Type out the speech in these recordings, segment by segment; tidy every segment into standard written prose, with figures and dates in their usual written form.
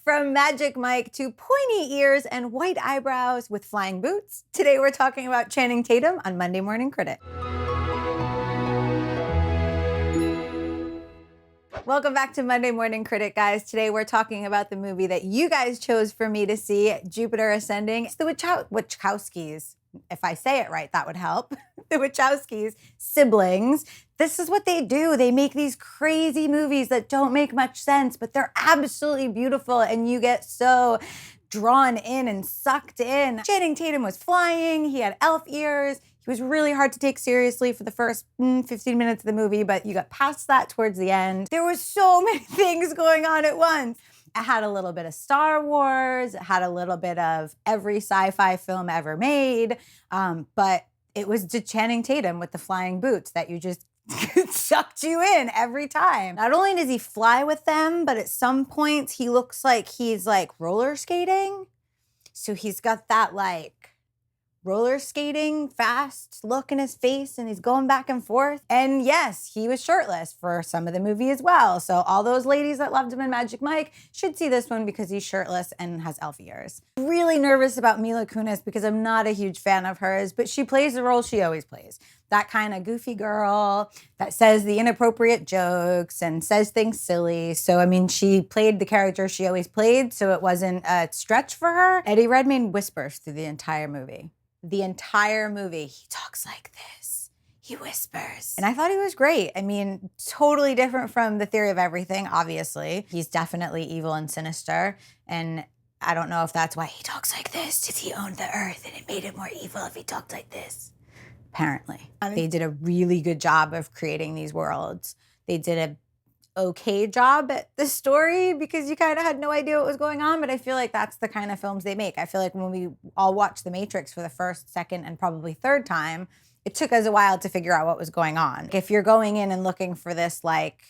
From Magic Mike to pointy ears and white eyebrows with flying boots, today we're talking about Channing Tatum on Monday Morning Critic. Welcome back to Monday Morning Critic, guys. Today we're talking about the movie that you guys chose for me to see, Jupiter Ascending. It's the Wachowskis. If I say it right, that would help. The Wachowskis, siblings. This is what they do. They make these crazy movies that don't make much sense, but they're absolutely beautiful, and you get so drawn in and sucked in. Channing Tatum was flying. He had elf ears. He was really hard to take seriously for the first 15 minutes of the movie, but you got past that towards the end. There was so many things going on at once. It had a little bit of Star Wars. It had a little bit of every sci-fi film ever made. But it was to Channing Tatum with the flying boots that you just sucked you in every time. Not only does he fly with them, but at some points he looks like he's like roller skating. So he's got that like roller skating fast look in his face, and he's going back and forth. And yes, he was shirtless for some of the movie as well. So all those ladies that loved him in Magic Mike should see this one because he's shirtless and has elf ears. Really nervous about Mila Kunis because I'm not a huge fan of hers, but she plays the role she always plays. That kind of goofy girl that says the inappropriate jokes and says things silly. So, I mean, she played the character she always played, so it wasn't a stretch for her. Eddie Redmayne whispers through the entire movie. The entire movie, he talks like this. He whispers. And I thought he was great. I mean, totally different from The Theory of Everything, obviously. He's definitely evil and sinister. And I don't know if that's why he talks like this, because he owned the earth and it made it more evil if he talked like this. Apparently. They did a really good job of creating these worlds. They did a okay job at the story because you kind of had no idea what was going on, but I feel like that's the kind of films they make. I feel like when we all watched The Matrix for the first, second, and probably third time, it took us a while to figure out what was going on. If you're going in and looking for this like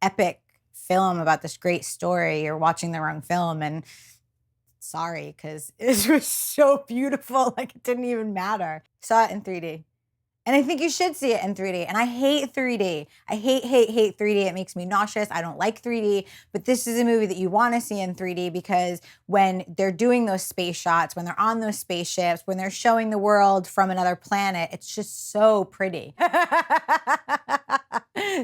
epic film about this great story, you're watching the wrong film, and sorry, because it was so beautiful, like it didn't even matter. Saw it in 3D. And I think you should see it in 3D. And I hate 3D. I hate 3D. It makes me nauseous. I don't like 3D. But this is a movie that you want to see in 3D because when they're doing those space shots, when they're on those spaceships, when they're showing the world from another planet, it's just so pretty.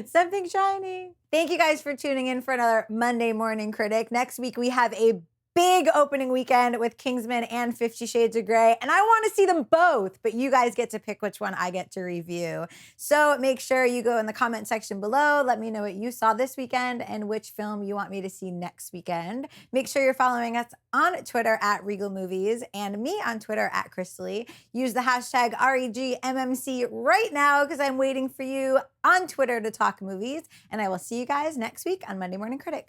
Something shiny. Thank you guys for tuning in for another Monday Morning Critic. Next week, we have a big opening weekend with Kingsman and 50 Shades of Grey, and I want to see them both, but you guys get to pick which one I get to review. So make sure you go in the comment section below. Let me know what you saw this weekend and which film you want me to see next weekend. Make sure you're following us on Twitter at Regal Movies and me on Twitter at Krisily. Use the hashtag REGMMC right now because I'm waiting for you on Twitter to talk movies, and I will see you guys next week on Monday Morning Critic.